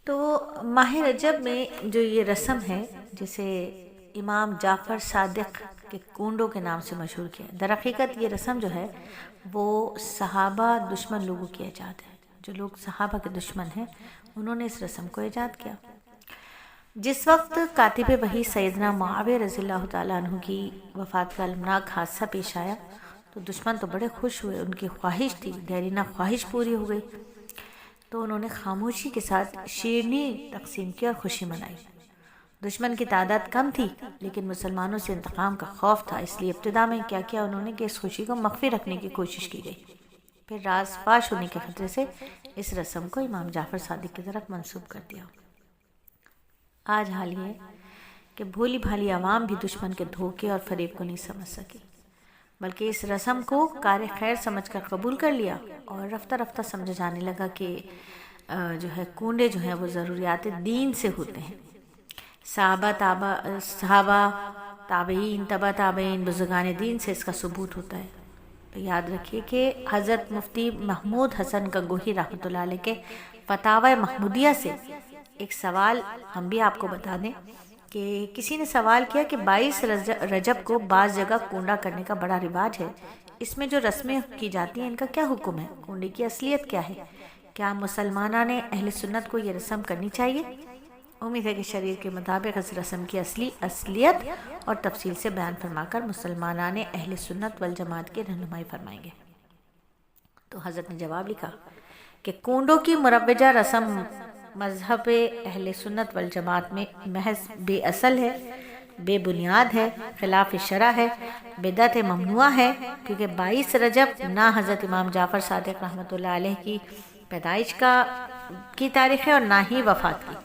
تو ماہ رجب میں جو یہ رسم ہے جسے امام جعفر صادق کے کنڈوں کے نام سے مشہور کیا، در حقیقت یہ رسم جو ہے وہ صحابہ دشمن لوگوں کی ایجاد ہے۔ جو لوگ صحابہ کے دشمن ہیں انہوں نے اس رسم کو ایجاد کیا۔ جس وقت کاتب وحی سیدنا معاویہ رضی اللہ تعالیٰ عنہ کی وفات کا المناک حادثہ پیش آیا تو دشمن تو بڑے خوش ہوئے، ان کی خواہش تھی، دیرینہ خواہش پوری ہو گئی، تو انہوں نے خاموشی کے ساتھ شیرنی تقسیم کی اور خوشی منائی۔ دشمن کی تعداد کم تھی لیکن مسلمانوں سے انتقام کا خوف تھا، اس لیے ابتدا میں کیا انہوں نے کہ اس خوشی کو مخفی رکھنے کی کوشش کی گئی، پھر راز فاش ہونے کے خطرے سے اس رسم کو امام جعفر صادق کی طرف منسوب کر دیا۔ آج حال یہ کہ بھولی بھالی عوام بھی دشمن کے دھوکے اور فریب کو نہیں سمجھ سکی، بلکہ اس رسم کو کار خیر سمجھ کر قبول کر لیا، اور رفتہ رفتہ سمجھا جانے لگا کہ جو ہے کنڈے جو ہیں وہ ضروریات دین سے ہوتے ہیں۔ صحابہ تابعین تبع تابعین بزرگان دین سے اس کا ثبوت ہوتا ہے۔ تو یاد رکھیے کہ حضرت مفتی محمود حسن گنگوہی رحمۃ اللہ علیہ کے فتاوی محمودیہ سے ایک سوال ہم بھی آپ کو بتا دیں کہ کسی نے سوال کیا کہ 22 رجب کو بعض جگہ کنڈا کرنے کا بڑا رواج ہے، اس میں جو رسمیں کی جاتی ہیں ان کا کیا حکم ہے، کنڈے کی اصلیت کیا ہے، کیا مسلمانہ نے اہل سنت کو یہ رسم کرنی چاہیے؟ امید ہے کہ شریعت کے مطابق اس رسم کی اصلیت اور تفصیل سے بیان فرما کر مسلمانہ نے اہل سنت والجماعت کی رہنمائی فرمائیں گے۔ تو حضرت نے جواب لکھا کہ کنڈوں کی مروجہ رسم مذہب اہل سنت والجماعت میں محض بے اصل ہے، بے بنیاد ہے، خلاف شرع ہے، بدعت ممنوع ہے، کیونکہ 22 رجب نہ حضرت امام جعفر صادق رحمۃ اللہ علیہ کی پیدائش کی تاریخ ہے اور نہ ہی وفات کی۔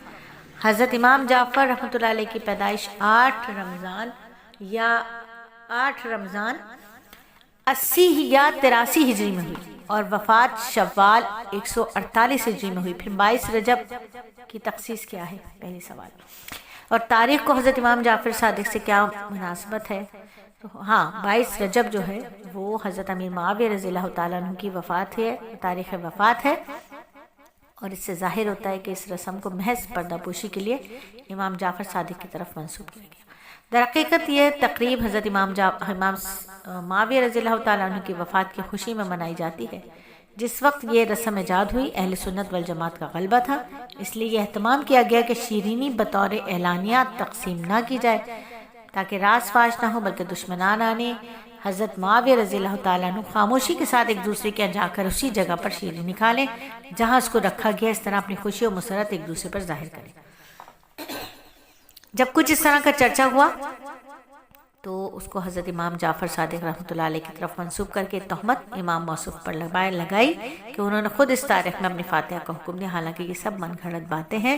حضرت امام جعفر رحمۃ اللہ علیہ کی پیدائش 8 رمضان 80 یا 83 ہجری میں ہوئی اور وفات شوال 148 ہجری میں ہوئی۔ پھر 22 رجب کی تخصیص کیا ہے، پہلی سوال، اور تاریخ کو حضرت امام جعفر صادق سے کیا مناسبت ہے؟ تو ہاں، 22 رجب جو ہے وہ حضرت امیر معاویہ رضی اللہ تعالیٰ عنہ کی وفات ہے، تاریخ وفات ہے، اور اس سے ظاہر ہوتا ہے کہ اس رسم کو محض پردہ پوشی کے لیے امام جعفر صادق کی طرف منسوب کیا گیا۔ در حقیقت یہ تقریب حضرت امام معاویہ رضی اللہ تعالیٰ عنہ کی وفات کی خوشی میں منائی جاتی ہے۔ جس وقت یہ رسم ایجاد ہوئی اہل سنت والجماعت کا غلبہ تھا، اس لیے یہ اہتمام کیا گیا کہ شیرینی بطور اعلانیہ تقسیم نہ کی جائے تاکہ راز فاش نہ ہو، بلکہ دشمنان آنے حضرت معاویہ رضی اللہ تعالیٰ عنہ خاموشی کے ساتھ ایک دوسرے کے جا کر اسی جگہ پر شیرینی کھا لیں جہاں اس کو رکھا گیا، اس طرح اپنی خوشی و مسرت ایک دوسرے پر ظاہر کریں۔ جب کچھ اس طرح کا چرچا ہوا تو اس کو حضرت امام جعفر صادق رحمۃ اللہ علیہ کی طرف منسوب کر کے تہمت امام موصوف پر لگائی کہ انہوں نے خود اس تاریخ میں اپنی فاتحہ کا حکم دیا، حالانکہ یہ سب من گھڑت باتیں ہیں،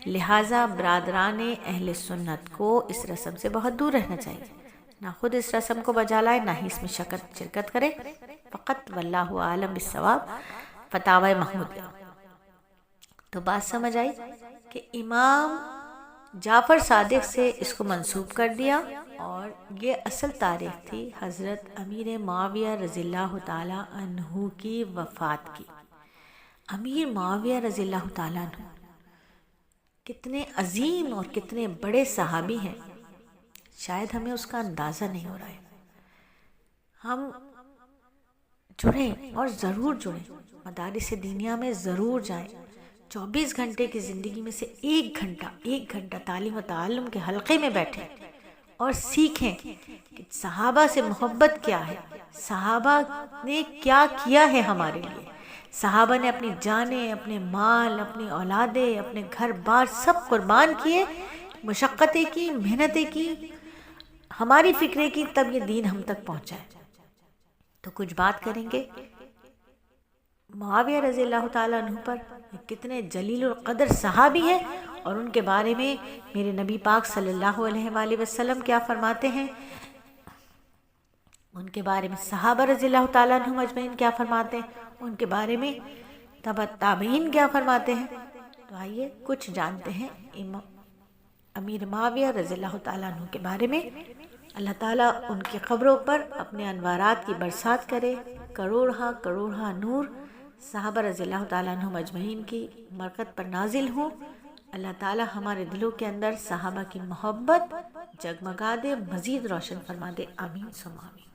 لہٰذا برادران اہل سنت کو اس رسم سے بہت دور رہنا چاہیے، نہ خود اس رسم کو بجا لائے نہ ہی اس میں شرکت کرے، فقط واللہ عالم بالصواب، فتاوی محمودیہ۔ تو بات سمجھ آئی کہ امام جعفر صادق سے اس کو منسوب کر دیا، اور یہ اصل تاریخ تھی حضرت امیر معاویہ رضی اللہ تعالیٰ عنہ کی وفات کی۔ امیر معاویہ رضی اللہ تعالیٰ عنہ کتنے عظیم اور کتنے بڑے صحابی ہیں، شاید ہمیں اس کا اندازہ نہیں ہو رہا ہے۔ ہم جڑیں اور ضرور جڑیں، مدارس دینیہ میں ضرور جائیں، 24 گھنٹے کی زندگی میں سے ایک گھنٹہ تعلیم و تعلم کے حلقے میں بیٹھیں اور سیکھیں کہ صحابہ سے محبت کیا ہے، صحابہ نے کیا کیا ہے ہمارے لیے، صحابہ نے اپنی جانیں، اپنے مال، اپنی اولادیں، اپنے گھر بار سب قربان کیے، مشقتیں کی، محنتیں کی، ہماری فکریں کی، تب یہ دین ہم تک پہنچا ہے۔ تو کچھ بات کریں گے معاویہ رضی اللہ تعالیٰ عنہ پر، کتنے جلیل القدر صحابی ہیں، اور ان کے بارے میں میرے نبی پاک صلی اللہ علیہ وآلہ وسلم کیا فرماتے ہیں، ان کے بارے میں صحابہ رضی اللہ تعالیٰ عنہ اجمعین کیا فرماتے ہیں، ان کے بارے میں تبع تابعین کیا فرماتے ہیں۔ تو آئیے کچھ جانتے ہیں امیر معاویہ رضی اللہ تعالیٰ عنہ کے بارے میں۔ اللہ تعالیٰ ان کی قبروں پر اپنے انوارات کی برسات کرے، کروڑہا نور صحابہ رضی اللہ تعالیٰ عنہم اجمعین کی برکت پر نازل ہوں۔ اللہ تعالیٰ ہمارے دلوں کے اندر صحابہ کی محبت جگمگا دے، مزید روشن فرما دے، آمین ثم آمین۔